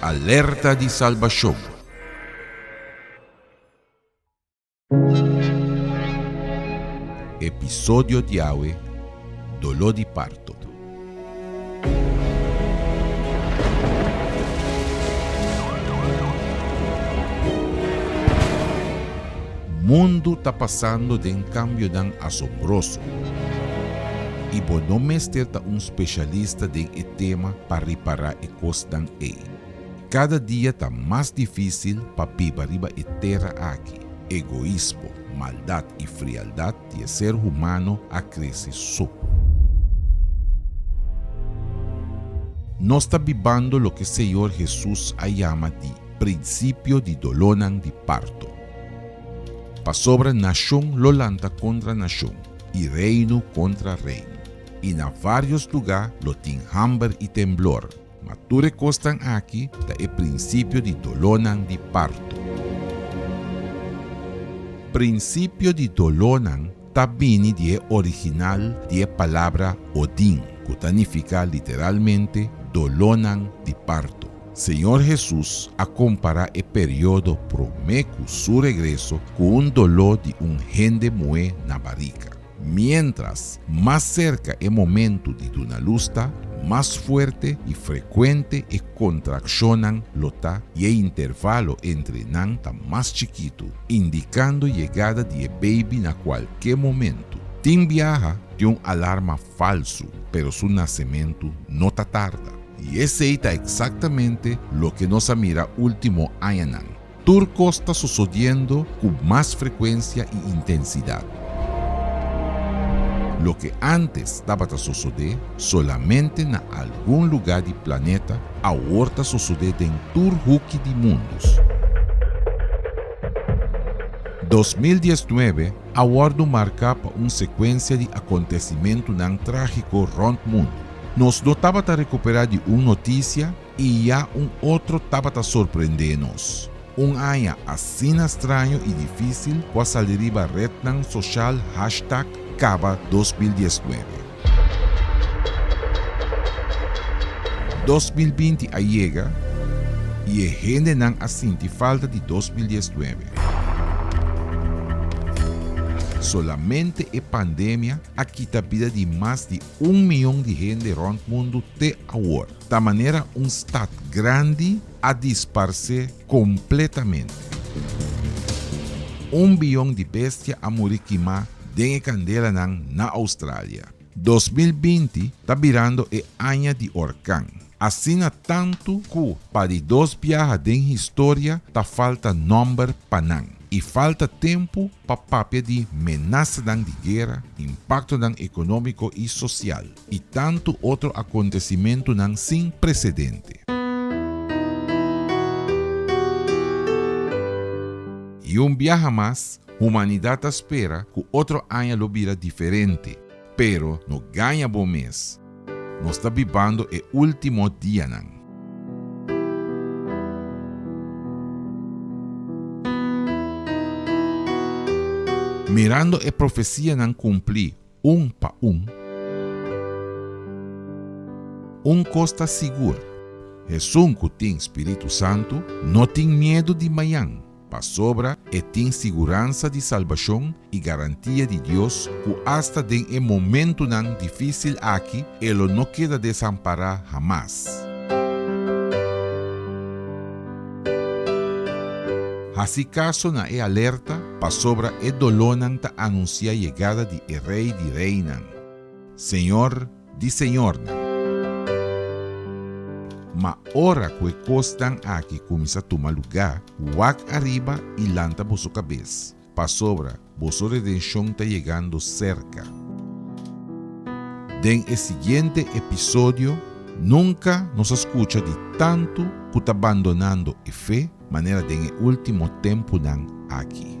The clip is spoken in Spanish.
Alerta de salvación. Episodio de Yahweh, dolor de parto. Mundo está passando de um cambio tan asombroso. E por não mestre especialista de tema para reparar e costan Cada dia está mais difícil para pibariba e terra aqui. Egoísmo, maldade e frialdade de ser humano a crescer sopo. Nós está vivendo o que o Senhor Jesus chama de princípio de dolonan de parto. Pa sobre nação lolanta contra nação e reino contra reino. E na vários lugares lo tem hambre e temblor. Mas tudo costan aqui da é princípio de dolonan de parto. Princípio de dolonan tabini de original de palavra Odin, que significa literalmente dolonan de parto. Senhor Jesus a comparar o período promeco su regreso com dolor de gente moe na barriga. Mientras más cerca el momento de una lusta, más fuerte y frecuente e contraccionan lota y el intervalo entre nan está más chiquito, indicando llegada de baby a cualquier momento. Tim viaja de un alarma falso, pero su nacimiento no ta tarda. Y ese está exactamente lo que nos mira último año. Turco está sucediendo con más frecuencia y intensidad. Lo que antes estaba a suceder solamente en algún lugar del planeta, ahora sucede en todo huki de mundos. 2019 ahora marcaba una secuencia de acontecimientos tan trágicos rond mundo. Nos notaba a recuperar de una noticia y ya un otro estaba a sorprendernos. Un año así extraño y difícil cual saldría red social hashtag Caba 2019. 2020 llega y el gente no asiente falta de 2019. Solamente la pandemia ha quitado vida de más de 1 millón de gente en el mundo de ahora. De manera un estado grande a dispararse completamente. 1 billón de bestias a morir quemadas de candela na Australia. 2020 está virando el año de huracán. Así tanto que para 2 viajes de historia está falta nombre para y falta tiempo para papel de amenaza de guerra, impacto económico y social y tanto otro acontecimiento sin precedente. Y un viaje más, humanidad espera que otro año lo vira diferente, pero no gana buen mes. No está viviendo el último día. Mirando a profecía cumplir un pa un costa seguro. Jesús que tiene Espíritu Santo no tiene miedo de mañana. Pa sobra e tem segurança de salvação e garantia de Deus que hasta en el momento tan difícil aqui, ele não queda desamparar jamás. Assim caso na alerta, pa sobra e dolonan ta anuncia a chegada de el rei de reina, Senhor de Senhor. Ma ora que costan aqui começa a tomar lugar, wak arriba e lanta vossa cabeça. Pa sobra, vossa redenção está chegando cerca. En el siguiente episodio, nunca nos escucha de tanto que está abandonando a fe, manera de en el último tiempo aqui.